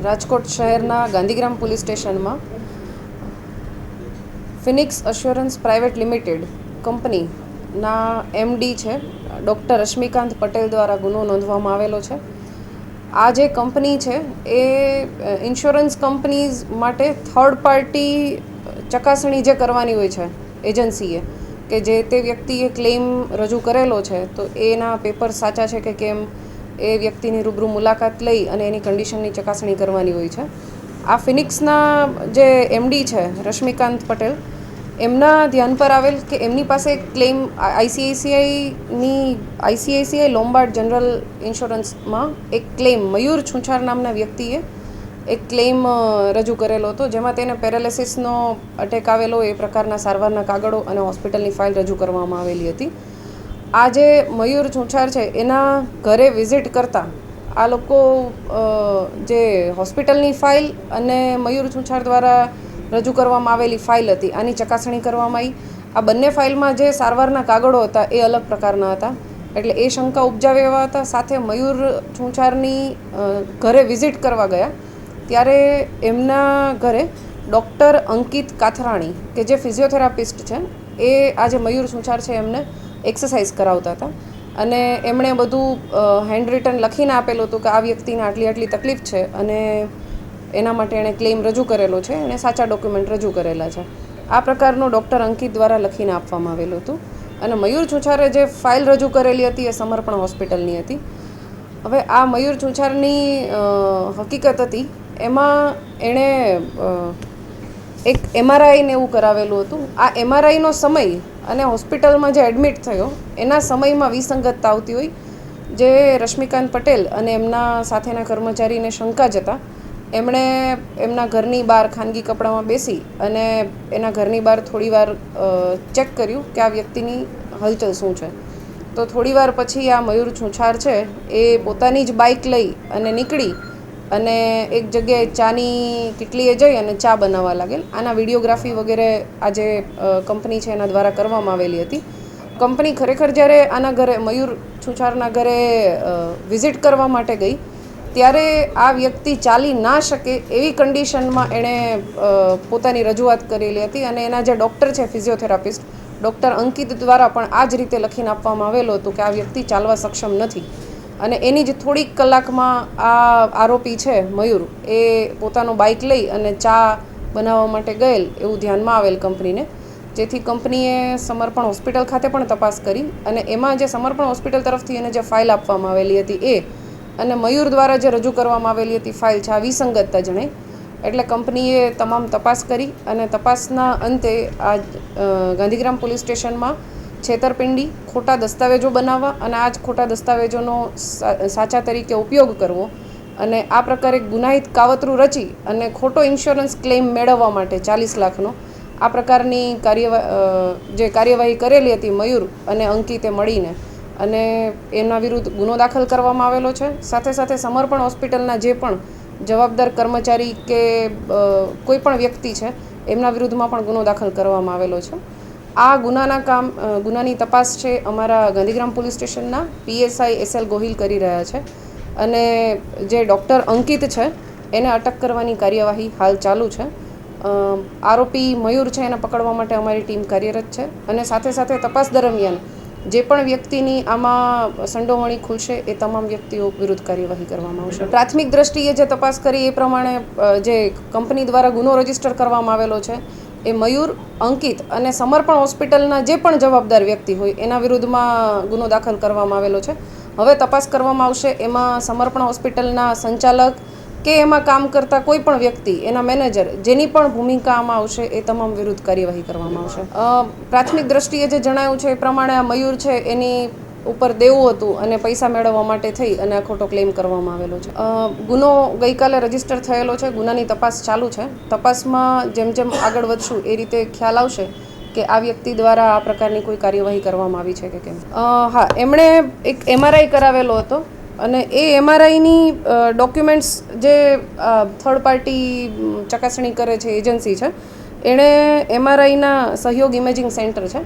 રાજકોટ શહેરના ગાંધીગ્રામ પોલીસ સ્ટેશનમાં Phoenix assurance private limited કંપનીના એમડી છે ડૉક્ટર રશ્મિકાંત પટેલ દ્વારા ગુનો નોંધવામાં આવેલો છે. આ જે કંપની છે એ ઇન્સ્યોરન્સ કંપનીઝ માટે થર્ડ પાર્ટી ચકાસણી જે કરવાની હોય છે એજન્સીએ, કે જે તે વ્યક્તિએ ક્લેમ રજૂ કરેલો છે તો એના પેપર સાચા છે કે કેમ એ વ્યક્તિની રૂબરૂ મુલાકાત લઈ અને એની કન્ડિશનની ચકાસણી કરવાની હોય છે. આ ફિનિક્સના જે એમડી છે રશ્મિકાંત પટેલ, એમના ધ્યાન પર આવેલ કે એમની પાસે ક્લેમ આઈસીઆઈસીઆઈ લોમ્બાર્ડ જનરલ ઇન્સ્યોરન્સમાં એક ક્લેમ મયુર છુંછાર નામના વ્યક્તિએ એક ક્લેમ રજૂ કરેલો હતો, જેમાં તેને પેરાલિસિસનો અટેક આવેલો એ પ્રકારના સારવારના કાગળો અને હોસ્પિટલની ફાઇલ રજૂ કરવામાં આવેલી હતી. આ જે મયુર છુંછાર છે એના ઘરે વિઝિટ કરતાં આ લોકો જે હોસ્પિટલની ફાઇલ અને મયુર છુંછાર દ્વારા રજૂ કરવામાં આવેલી ફાઇલ હતી આની ચકાસણી કરવામાં આવી. આ બંને ફાઇલમાં જે સારવારના કાગળો હતા એ અલગ પ્રકારના હતા, એટલે એ શંકા ઉપજાવે એવા હતા. સાથે મયુર છુંછારની ઘરે વિઝિટ કરવા ગયા ત્યારે એમના ઘરે ડૉક્ટર અંકિત કાથરાણી કે જે ફિઝિયોથેરાપિસ્ટ છે એ આ જે મયુર છુંછાર છે એમને એક્સરસાઇઝ કરાવતા હતા અને એમણે બધું હેન્ડ રિટન લખીને આપેલું હતું કે આ વ્યક્તિને આટલી આટલી તકલીફ છે અને એના માટે એણે ક્લેમ રજૂ કરેલો છે, એણે સાચા ડોક્યુમેન્ટ રજૂ કરેલા છે. આ પ્રકારનું ડૉક્ટર અંકિત દ્વારા લખીને આપવામાં આવેલું હતું. અને મયુર છુંછારે જે ફાઇલ રજૂ કરેલી હતી એ સમર્પણ હોસ્પિટલની હતી. હવે આ મયુર છુંછારની હકીકત હતી એમાં એણે એક એમઆરઆઈને એવું કરાવેલું હતું. આ એમઆરઆઈનો સમય અને હોસ્પિટલમાં જે એડમિટ થયો એના સમયમાં વિસંગતતા આવતી હોય, જે રશ્મિકાંત પટેલ અને એમના સાથેના કર્મચારીને શંકા જતા એમણે એમના ઘરની બહાર ખાનગી કપડામાં બેસી અને એના ઘરની બહાર થોડીવાર ચેક કર્યું કે આ વ્યક્તિની હલચલ શું છે. તો થોડીવાર પછી આ મયુર છુંછાર છે એ પોતાની જ બાઇક લઈ અને નીકળી અને એક જગ્યાએ ચાની કિટલીએ જઈ અને ચા બનાવવા લાગેલ. આના વિડીયોગ્રાફી વગેરે આ જે કંપની છે એના દ્વારા કરવામાં આવેલી હતી. કંપની ખરેખર જ્યારે આના ઘરે મયુર છુંછારના ઘરે વિઝિટ કરવા માટે ગઈ ત્યારે આ વ્યક્તિ ચાલી ના શકે એવી કન્ડિશનમાં એણે પોતાની રજૂઆત કરેલી હતી અને એના જે ડૉક્ટર છે ફિઝિયોથેરાપિસ્ટ ડૉક્ટર અંકિત દ્વારા પણ આ જ રીતે લખીને આપવામાં આવેલું હતું કે આ વ્યક્તિ ચાલવા સક્ષમ નથી. અને એની જ થોડીક કલાકમાં આ આરોપી છે મયુર એ પોતાનો બાઇક લઈ અને ચા બનાવવા માટે ગયેલ એવું ધ્યાનમાં આવેલ કંપનીને, જેથી કંપનીએ સમર્પણ હોસ્પિટલ ખાતે પણ તપાસ કરી અને એમાં જે સમર્પણ હોસ્પિટલ તરફથી એને જે ફાઇલ આપવામાં આવેલી હતી એ અને મયુર દ્વારા જે રજૂ કરવામાં આવેલી હતી ફાઇલ છે આ વિસંગતતા જણાઈ. એટલે કંપનીએ તમામ તપાસ કરી અને તપાસના અંતે આ ગાંધીગ્રામ પોલીસ સ્ટેશનમાં છેતરપિંડી, ખોટા દસ્તાવેજો બનાવવા અને આ જ ખોટા દસ્તાવેજોનો સાચા તરીકે ઉપયોગ કરવો અને આ પ્રકારે ગુનાહિત કાવતરું રચી અને ખોટો ઇન્સ્યોરન્સ ક્લેમ મેળવવા માટે 40 લાખનો આ પ્રકારની જે કાર્યવાહી કરેલી હતી મયુર અને અંકિતે મળીને અને એમના વિરુદ્ધ ગુનો દાખલ કરવામાં આવેલો છે. સાથે સાથે સમર્પણ હોસ્પિટલના જે પણ જવાબદાર કર્મચારી કે કોઈ પણ વ્યક્તિ છે એમના વિરુદ્ધમાં પણ ગુનો દાખલ કરવામાં આવેલો છે. આ ગુનાની તપાસ છે અમારા ગાંધીગ્રામ પોલીસ સ્ટેશનના પીએસઆઈ એસએલ ગોહિલ કરી રહ્યા છે અને જે ડૉક્ટર અંકિત છે એને અટક કરવાની કાર્યવાહી હાલ ચાલુ છે. આરોપી મયુર છે એને પકડવા માટે અમારી ટીમ કાર્યરત છે અને સાથે સાથે તપાસ દરમિયાન જે પણ વ્યક્તિની આમાં સંડોવણી ખુલશે એ તમામ વ્યક્તિઓ વિરુદ્ધ કાર્યવાહી કરવામાં આવશે. પ્રાથમિક દ્રષ્ટિએ જે તપાસ કરી એ પ્રમાણે જે કંપની દ્વારા ગુનો રજીસ્ટર કરવામાં આવેલો છે એ મયુર, અંકિત અને સમર્પણ હોસ્પિટલના જે પણ જવાબદાર વ્યક્તિ હોય એના વિરુદ્ધમાં ગુનો દાખલ કરવામાં આવેલો છે. હવે તપાસ કરવામાં આવશે એમાં સમર્પણ હોસ્પિટલના સંચાલક કે એમાં કામ કરતા કોઈ પણ વ્યક્તિ, એના મેનેજર, જેની પણ ભૂમિકા આમાં આવશે એ તમામ વિરુદ્ધ કાર્યવાહી કરવામાં આવશે. પ્રાથમિક દ્રષ્ટિએ જે જણાવ્યું છે એ પ્રમાણે આ મયુર છે એની ઉપર દેવું હતું અને પૈસા મેળવવા માટે થઈ અને આ ખોટો ક્લેમ કરવામાં આવેલો છે. ગુનો ગઈકાલે રજીસ્ટર થયેલો છે, ગુનાની તપાસ ચાલુ છે. તપાસમાં જેમ જેમ આગળ વધશું એ રીતે ખ્યાલ આવશે કે આ વ્યક્તિ દ્વારા આ પ્રકારની કોઈ કાર્યવાહી કરવામાં આવી છે કે કેમ. હા, એમણે એક એમઆરઆઈ કરાવેલો હતો અને એ એમઆરઆઈની ડોક્યુમેન્ટ્સ જે થર્ડ પાર્ટી ચકાસણી કરે છે એજન્સી છે એણે એમઆરઆઈના સહયોગ ઇમેજિંગ સેન્ટર છે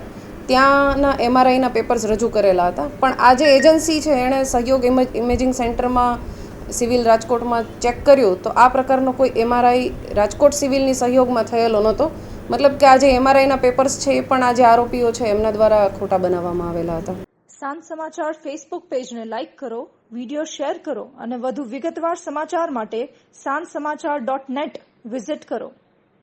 ત્યાંના એમઆરઆઈના પેપર્સ રજૂ કરેલા હતા. પણ આ જે એજન્સી છે એણે સહયોગ ઇમેજિંગ સેન્ટરમાં સિવિલ રાજકોટમાં ચેક કર્યું તો આ પ્રકારનો કોઈ એમઆરઆઈ રાજકોટ સિવિલની સહયોગમાં થયેલો નહોતો. મતલબ કે આ જે એમઆરઆઈના પેપર્સ છે એ પણ આ જે આરોપીઓ છે એમના દ્વારા ખોટા બનાવવામાં આવેલા હતા. સાંજ સમાચાર ફેસબુક પેજને લાઇક કરો, વિડીયો શેર કરો અને વધુ વિગતવાર સમાચાર માટે sanssamachar.net વિઝિટ કરો.